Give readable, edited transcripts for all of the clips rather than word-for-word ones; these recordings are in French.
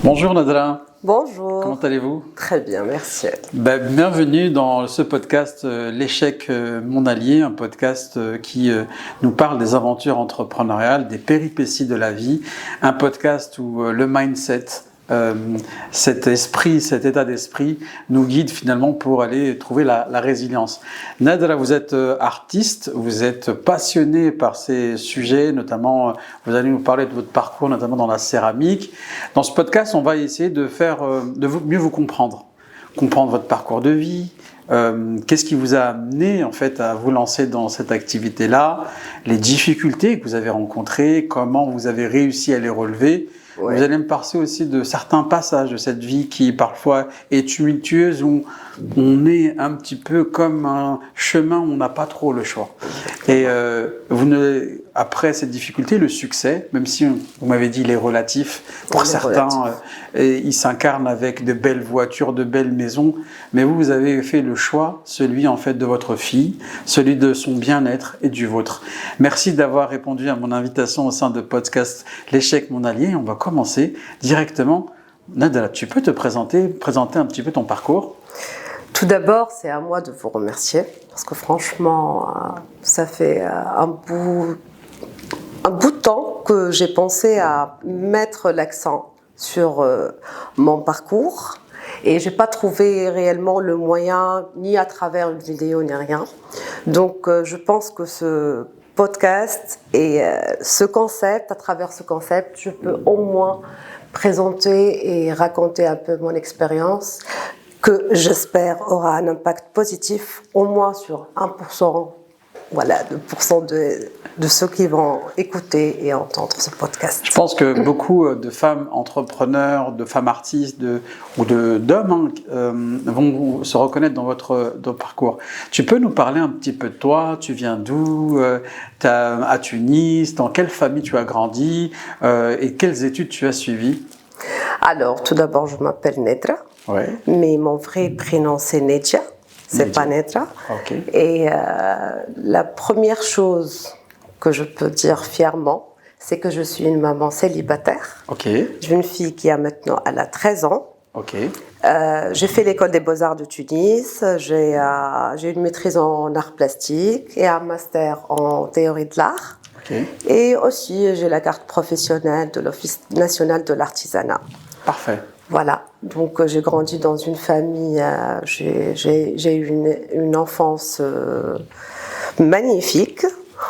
Bonjour Nadala. Bonjour. Comment allez-vous? Très bien, merci. Bienvenue dans ce podcast L'échec mon allié, un podcast qui nous parle des aventures entrepreneuriales, des péripéties de la vie, un podcast où le mindset, cet état d'esprit nous guide finalement pour aller trouver la résilience. Nadala, vous êtes artiste, vous êtes passionné par ces sujets, notamment vous allez nous parler de votre parcours, notamment dans la céramique. Dans ce podcast, on va essayer de mieux vous comprendre votre parcours de vie. Qu'est-ce qui vous a amené en fait à vous lancer dans cette activité-là, les difficultés que vous avez rencontrées, comment vous avez réussi à les relever. Ouais. Vous allez me parler aussi de certains passages de cette vie qui parfois est tumultueuse, où on est un petit peu comme un chemin où on n'a pas trop le choix. Et après cette difficulté, le succès, même si vous m'avez dit il est relatif, pour certains, il s'incarne avec de belles voitures, de belles maisons, mais vous avez fait le choix, celui en fait de votre fille, celui de son bien-être et du vôtre. Merci d'avoir répondu à mon invitation au sein de podcast L'échec mon allié. On va commencer directement. Nadala, tu peux te présenter un petit peu ton parcours? Tout d'abord, c'est à moi de vous remercier parce que franchement, ça fait un bout de temps que j'ai pensé à mettre l'accent sur mon parcours et j'ai pas trouvé réellement le moyen, ni à travers une vidéo ni rien. Donc, je pense que ce podcast et ce concept, à travers ce concept, je peux au moins présenter et raconter un peu mon expérience que j'espère aura un impact positif au moins sur 1%, voilà, 2% de ceux qui vont écouter et entendre ce podcast. Je pense que beaucoup de femmes entrepreneurs, de femmes artistes ou d'hommes vont se reconnaître dans votre parcours. Tu peux nous parler un petit peu de toi? Tu viens d'où? À Tunis? Dans quelle famille tu as grandi? Et quelles études tu as suivies? Alors, tout d'abord, je m'appelle Nedra, mais mon vrai prénom c'est Nedja. C'est pas Nedra. Okay. Et la première chose que je peux dire fièrement, c'est que je suis une maman célibataire. J'ai une fille qui a maintenant 13 ans. J'ai fait l'école des beaux-arts de Tunis. J'ai une maîtrise en arts plastiques et un master en théorie de l'art. Et aussi, j'ai la carte professionnelle de l'Office national de l'artisanat. Parfait. Voilà, donc j'ai grandi dans une famille, j'ai eu une enfance magnifique,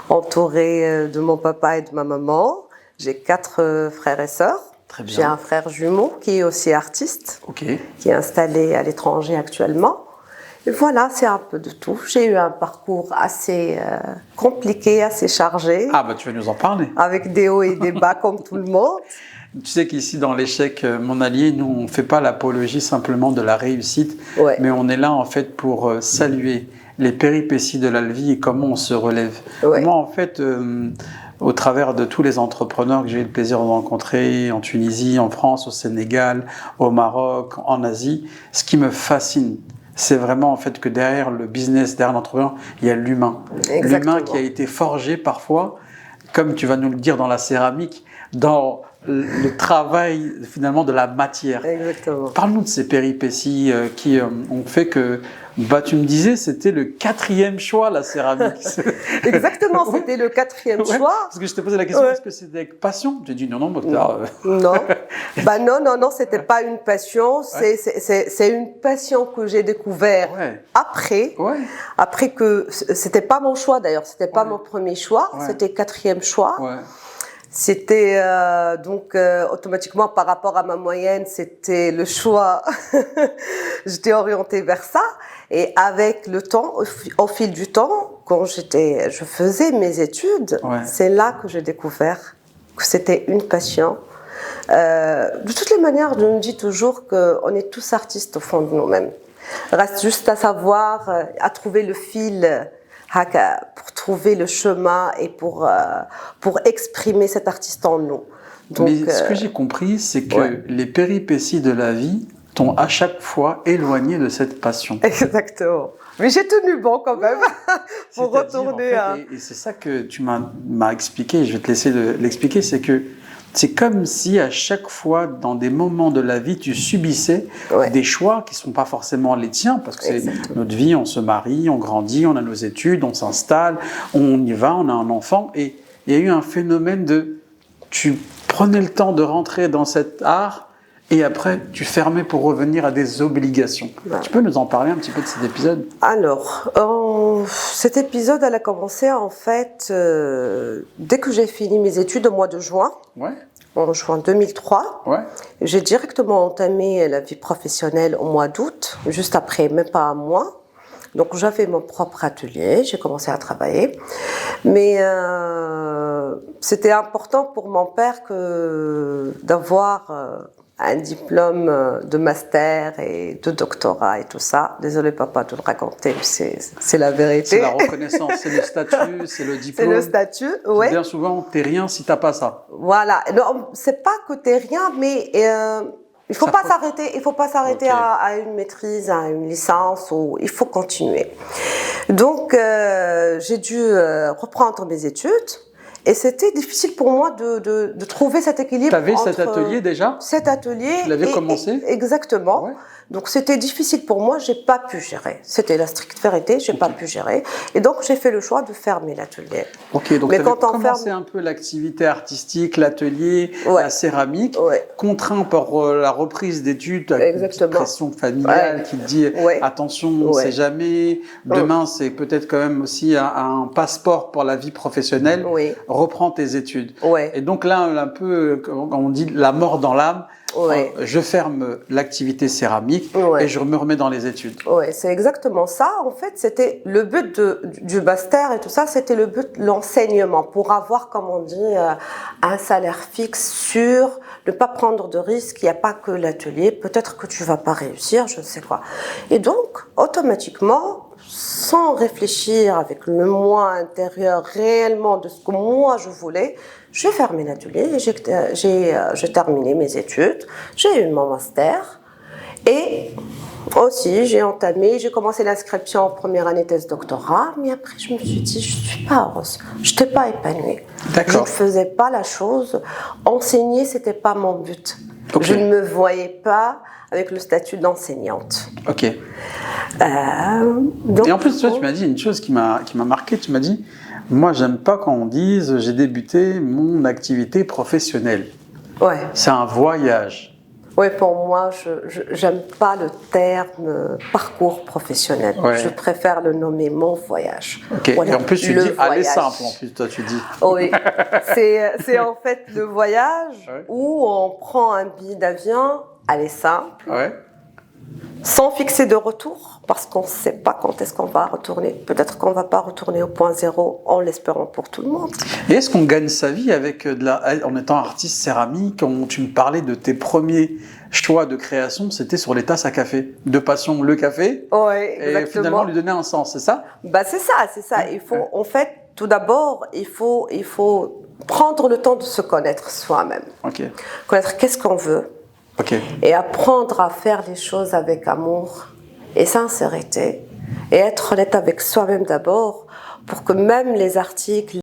entourée de mon papa et de ma maman. J'ai 4 frères et sœurs. Très bien. J'ai un frère jumeau qui est aussi artiste, qui est installé à l'étranger actuellement. Et voilà, c'est un peu de tout. J'ai eu un parcours assez compliqué, assez chargé. Ah bah tu vas nous en parler. Avec des hauts et des bas comme tout le monde. Tu sais qu'ici, dans l'échec mon allié, nous, on ne fait pas l'apologie simplement de la réussite, mais on est là, en fait, pour saluer les péripéties de la vie et comment on se relève. Moi, en fait, au travers de tous les entrepreneurs que j'ai eu le plaisir de rencontrer en Tunisie, en France, au Sénégal, au Maroc, en Asie, ce qui me fascine, c'est vraiment en fait que derrière le business, derrière l'entrepreneur, il y a l'humain. L'humain qui a été forgé parfois, comme tu vas nous le dire dans la céramique, dans le travail finalement de la matière. Exactement. Parle-nous de ces péripéties qui ont fait que, tu me disais, c'était le 4e choix, la céramique. Exactement, c'était le 4e choix. Parce que je t'ai posé la question, est-ce que c'était avec passion? Tu as dit non, Mokhtar. Non. Non, c'était pas une passion. C'est une passion que j'ai découvert après. Après que c'était pas mon choix d'ailleurs, c'était pas mon premier choix, c'était 4e choix. C'était donc automatiquement par rapport à ma moyenne, c'était le choix. J'étais orientée vers ça. Et avec le temps, au fil du temps, quand je faisais mes études, c'est là que j'ai découvert que c'était une passion. De toutes les manières, je me dis toujours qu'on est tous artistes au fond de nous-mêmes. Reste juste à savoir, à trouver le fil, pour trouver le chemin et pour exprimer cet artiste en nous. Donc, mais ce que j'ai compris, c'est que les péripéties de la vie t'ont à chaque fois éloigné de cette passion. Exactement. Mais j'ai tenu bon quand même pour retourner en fait, et c'est ça que tu m'as expliqué, je vais te laisser l'expliquer, c'est que c'est comme si à chaque fois, dans des moments de la vie, tu subissais des choix qui ne sont pas forcément les tiens, parce que c'est notre vie, on se marie, on grandit, on a nos études, on s'installe, on y va, on a un enfant. Et il y a eu un phénomène tu prenais le temps de rentrer dans cet art, et après, tu fermais pour revenir à des obligations. Tu peux nous en parler un petit peu de cet épisode? Alors, cet épisode, elle a commencé en fait dès que j'ai fini mes études au mois de juin. En juin 2003. J'ai directement entamé la vie professionnelle au mois d'août, juste après, même pas un mois. Donc j'avais mon propre atelier, j'ai commencé à travailler. Mais c'était important pour mon père d'avoir un diplôme de master et de doctorat et tout ça. Désolé papa de le raconter, mais c'est la vérité. C'est la reconnaissance, c'est le statut, c'est le diplôme. C'est le statut, oui. Bien souvent, t'es rien si t'as pas ça. Voilà, non, c'est pas que t'es rien, mais il faut pas s'arrêter à une maîtrise, à une licence, ou il faut continuer. Donc j'ai dû reprendre mes études. Et c'était difficile pour moi de trouver cet équilibre. Tu avais cet atelier déjà? Cet atelier. Tu l'avais commencé? Exactement. Donc c'était difficile pour moi, j'ai pas pu gérer. C'était la stricte vérité, j'ai pas pu gérer. Et donc j'ai fait le choix de fermer l'atelier. Ok, donc tu avais commencé un peu l'activité artistique, l'atelier, la céramique, contraint par la reprise d'études, avec une pression familiale qui te dit attention, on ne sait jamais, demain c'est peut-être quand même aussi un passeport pour la vie professionnelle, reprends tes études. Et donc là, un peu, on dit la mort dans l'âme. Je ferme l'activité céramique et je me remets dans les études. C'est exactement ça. En fait, c'était le but du master et tout ça, c'était le but de l'enseignement pour avoir, comme on dit, un salaire fixe sûr, ne pas prendre de risques. Il n'y a pas que l'atelier. Peut-être que tu vas pas réussir, je ne sais quoi. Et donc, automatiquement, sans réfléchir avec le moi intérieur réellement de ce que moi je voulais, j'ai fermé l'atelier et j'ai terminé mes études, j'ai eu mon master et aussi j'ai commencé l'inscription en première année thèse doctorat, mais après je me suis dit je suis pas heureuse, je n'étais pas épanouie, je ne faisais pas la chose, enseigner c'était pas mon but, je ne me voyais pas avec le statut d'enseignante. Donc, et en plus, toi, tu m'as dit une chose qui m'a marqué. Tu m'as dit, moi, j'aime pas quand on dise j'ai débuté mon activité professionnelle. C'est un voyage. Oui, pour moi, je n'aime pas le terme parcours professionnel. Je préfère le nommer mon voyage. Voilà, et en plus, tu dis aller simple. En plus, toi, tu dis. Oui, c'est en fait le voyage où on prend un billet d'avion, aller simple. Sans fixer de retour, parce qu'on ne sait pas quand est-ce qu'on va retourner. Peut-être qu'on ne va pas retourner au point zéro, en l'espérant pour tout le monde. Et est-ce qu'on gagne sa vie avec en étant artiste céramique? Tu me parlais de tes premiers choix de création, c'était sur les tasses à café. De passion, le café. Exactement. Et finalement, lui donner un sens, c'est ça? C'est ça. Il faut, en fait, tout d'abord, il faut prendre le temps de se connaître soi-même. Connaître qu'est-ce qu'on veut. Et apprendre à faire les choses avec amour et sincérité et être honnête avec soi-même d'abord pour que même les articles